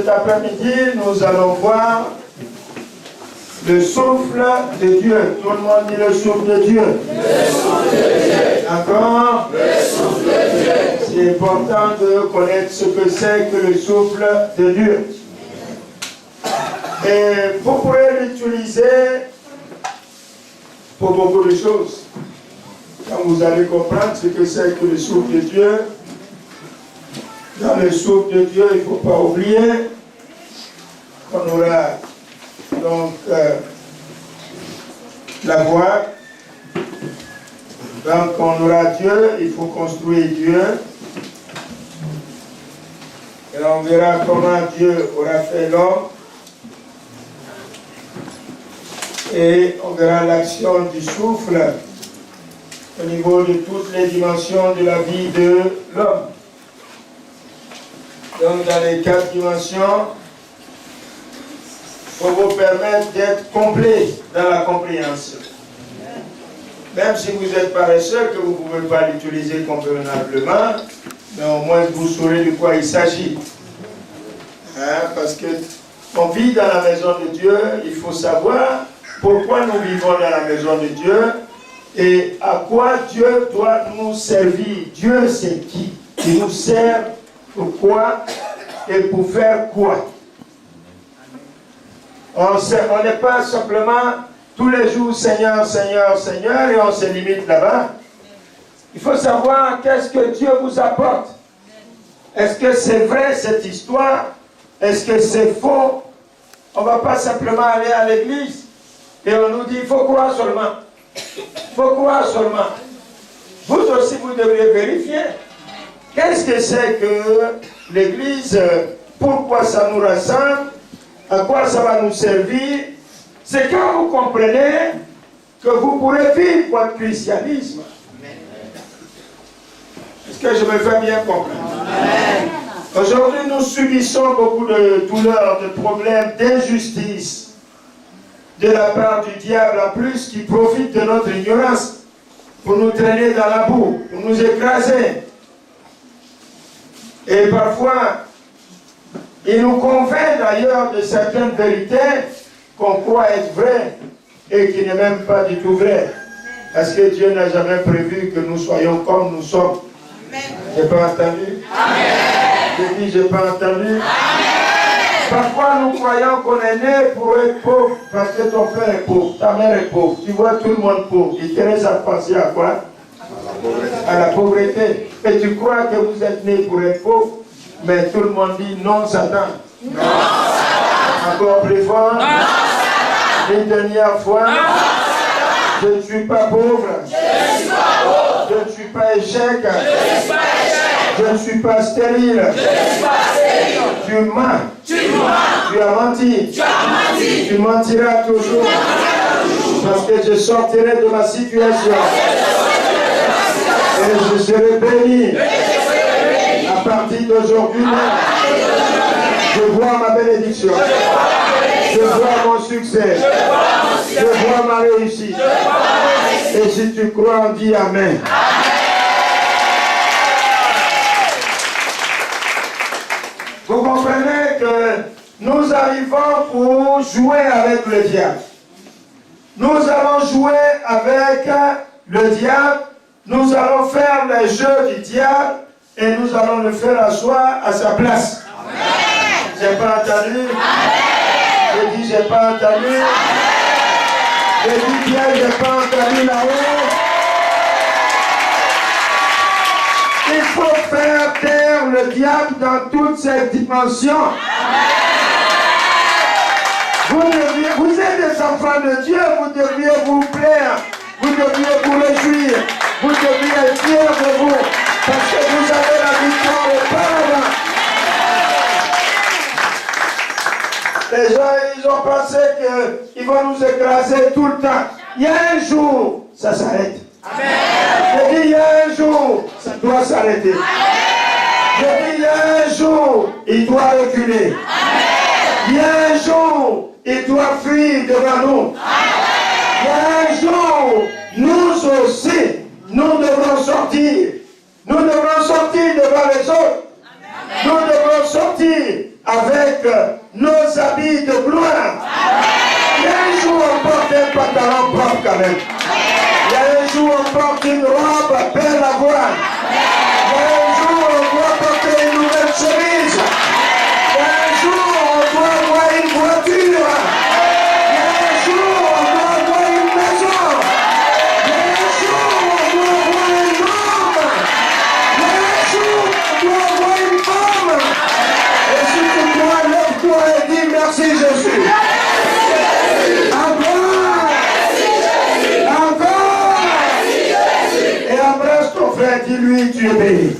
cet après-midi, nous allons voir le souffle de Dieu. Tout le monde dit le souffle de Dieu. Le souffle de Dieu. D'accord? Le souffle de Dieu. C'est important de connaître ce que c'est que le souffle de Dieu. Et vous pourrez l'utiliser pour beaucoup de choses. Quand vous allez comprendre ce que c'est que le souffle de Dieu, dans le souffle de Dieu, il ne faut pas oublier qu'on aura donc la voix. Donc on aura Dieu, il faut construire Dieu. Et on verra comment Dieu aura fait l'homme. Et on verra l'action du souffle au niveau de toutes les dimensions de la vie de l'homme. Donc dans les 4 dimensions, pour vous permettre d'être complet dans la compréhension. Même si vous êtes paresseux, que vous ne pouvez pas l'utiliser convenablement, mais au moins vous saurez de quoi il s'agit. Hein, parce que on vit dans la maison de Dieu, il faut savoir pourquoi nous vivons dans la maison de Dieu et à quoi Dieu doit nous servir. Dieu, c'est qui? Il nous sert pour et pour faire quoi? On n'est pas simplement tous les jours Seigneur, Seigneur, Seigneur et on se limite là-bas. Il faut savoir qu'est-ce que Dieu vous apporte. Est-ce que c'est vrai cette histoire? Est-ce que c'est faux? On ne va pas simplement aller à l'église et on nous dit il faut croire seulement. Il faut croire seulement. Vous aussi vous devriez vérifier. Qu'est-ce que c'est que l'église? Pourquoi ça nous rassemble? À quoi ça va nous servir? C'est quand vous comprenez que vous pourrez vivre votre christianisme. Est-ce que je me fais bien comprendre? Aujourd'hui, nous subissons beaucoup de douleurs, de problèmes, d'injustice de la part du diable en plus qui profite de notre ignorance pour nous traîner dans la boue, pour nous écraser. Et parfois, il nous convainc d'ailleurs de certaines vérités qu'on croit être vraies et qui n'est même pas du tout vraies. Parce que Dieu n'a jamais prévu que nous soyons comme nous sommes. J'ai pas entendu? J'ai dit, j'ai pas entendu? Parfois, nous croyons qu'on est né pour être pauvre parce que ton père est pauvre, ta mère est pauvre. Tu vois tout le monde pauvre. Il te laisse à penser à quoi? À la pauvreté. Et tu crois que vous êtes né pour être pauvre, mais tout le monde dit non, Satan. Non, Satan. Encore plus fort. Non, Satan. Une dernière fois. Non, Satan. Je ne suis pas pauvre. Je ne suis pas pauvre. Je ne suis pas échec. Je ne suis pas échec. Je ne suis pas stérile. Je ne suis pas stérile. Tu mens. Tu mens. Tu as menti. Tu as menti. Tu mentiras toujours. Parce que je sortirai de ma situation. Et je serai béni. À partir d'aujourd'hui, je vois ma bénédiction. Je vois mon succès. Je vois ma réussite. Et si tu crois, dis Amen. Vous comprenez que nous arrivons pour jouer avec le diable. Nous allons jouer avec le diable. Nous allons faire les jeux du diable et nous allons le faire asseoir à sa place. J'ai pas entendu? J'ai dit j'ai pas entendu? J'ai dit bien j'ai pas entendu là-haut? Il faut faire taire le diable dans toutes ses dimensions. Vous êtes des enfants de Dieu, vous devriez vous plaire, vous devriez vous réjouir, vous devriez être fiers de vous, parce que vous avez la victoire auparavant. Les gens, ils ont pensé qu'ils vont nous écraser tout le temps. Il y a un jour, ça s'arrête. Je dis, il y a un jour, ça doit s'arrêter. Je dis, il y a un jour, il doit reculer. Il y a un jour, il doit fuir devant nous. Il y a un jour, nous aussi, nous devrons sortir. Nous devrons sortir devant les autres. Nous devrons sortir avec pantalon propre quand même. Il y a un jour on porte une robe belle à voir. Il y a un jour on doit porter une nouvelle chemise. Il y a un jour on doit avoir une voiture. Il y a un jour on doit avoir une maison. Il y a un jour on doit avoir un homme. Il y a un jour on doit avoir une femme. Et si tu crois, lève-toi et dis merci Jésus. Et embrasse ton frère, dis-lui, tu es béni.